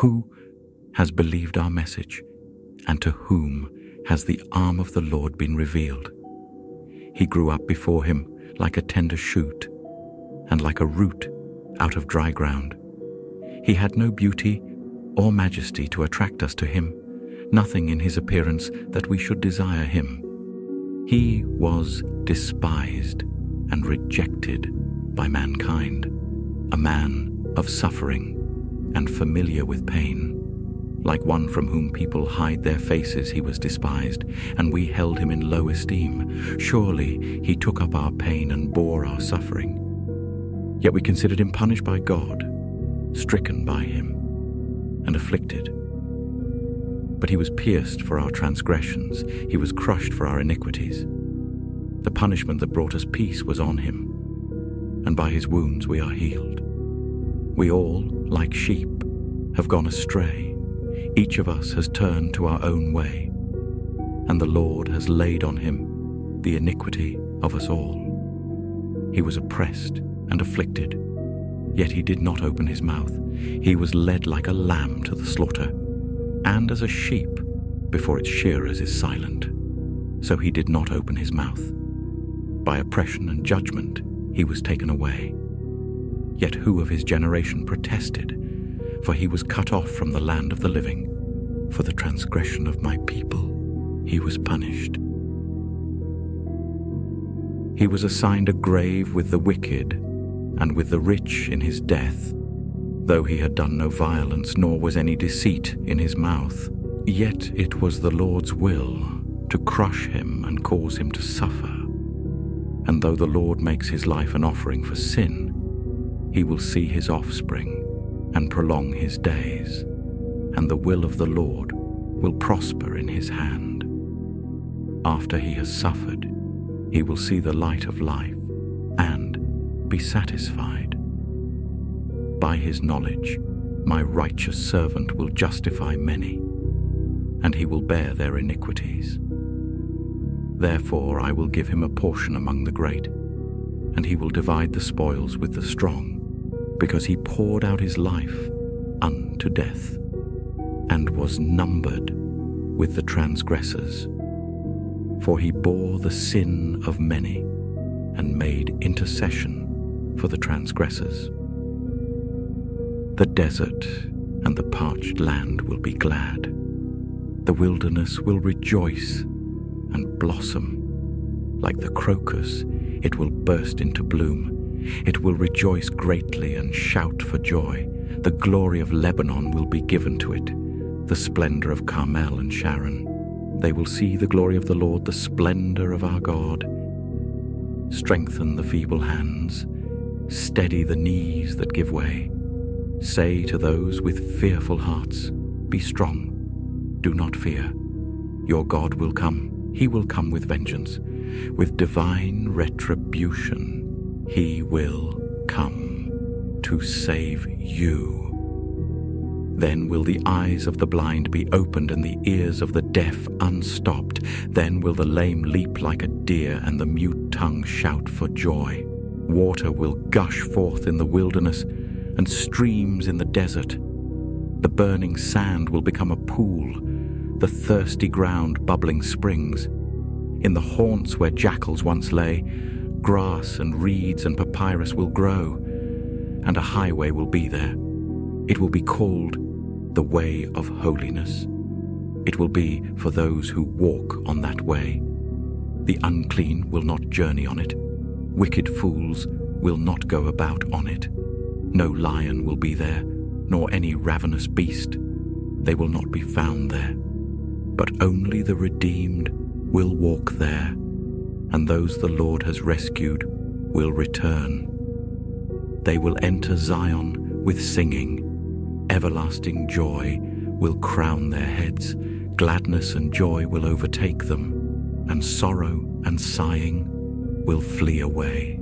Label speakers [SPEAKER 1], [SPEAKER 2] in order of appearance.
[SPEAKER 1] Who has believed our message, and to whom has the arm of the Lord been revealed? He grew up before him like a tender shoot, and like a root out of dry ground. He had no beauty or majesty to attract us to him, nothing in his appearance that we should desire him. He was despised and rejected by mankind, a man of suffering and familiar with pain. Like one from whom people hide their faces, he was despised, and we held him in low esteem. Surely he took up our pain and bore our suffering. Yet we considered him punished by God, stricken by him, and afflicted. But he was pierced for our transgressions, he was crushed for our iniquities. The punishment that brought us peace was on him, and by his wounds we are healed. We all, like sheep, have gone astray. Each of us has turned to our own way, and the Lord has laid on him the iniquity of us all. He was oppressed and afflicted, yet he did not open his mouth. He was led like a lamb to the slaughter, and as a sheep before its shearers is silent, so he did not open his mouth. By oppression and judgment he was taken away. Yet who of his generation protested? For he was cut off from the land of the living. For the transgression of my people he was punished. He was assigned a grave with the wicked and with the rich in his death, though he had done no violence, nor was any deceit in his mouth. Yet it was the Lord's will to crush him and cause him to suffer. And though the Lord makes his life an offering for sin, he will see his offspring and prolong his days, and the will of the Lord will prosper in his hand. After he has suffered, he will see the light of life and be satisfied. By his knowledge, my righteous servant will justify many, and he will bear their iniquities. Therefore I will give him a portion among the great, and he will divide the spoils with the strong, because he poured out his life unto death, and was numbered with the transgressors. For he bore the sin of many, and made intercession for the transgressors. The desert and the parched land will be glad. The wilderness will rejoice and blossom. Like the crocus, it will burst into bloom. It will rejoice greatly and shout for joy. The glory of Lebanon will be given to it, the splendor of Carmel and Sharon. They will see the glory of the Lord, the splendor of our God. Strengthen the feeble hands, steady the knees that give way. Say to those with fearful hearts, be strong, do not fear. Your God will come, he will come with vengeance, with divine retribution. He will come to save you. Then will the eyes of the blind be opened and the ears of the deaf unstopped. Then will the lame leap like a deer and the mute tongue shout for joy. Water will gush forth in the wilderness and streams in the desert. The burning sand will become a pool, the thirsty ground bubbling springs. In the haunts where jackals once lay, grass and reeds and papyrus will grow, and a highway will be there. It will be called the way of holiness. It will be for those who walk on that way. The unclean will not journey on it. Wicked fools will not go about on it. No lion will be there, nor any ravenous beast. They will not be found there. But only the redeemed will walk there, and those the Lord has rescued will return. They will enter Zion with singing. Everlasting joy will crown their heads. Gladness and joy will overtake them, and sorrow and sighing will flee away.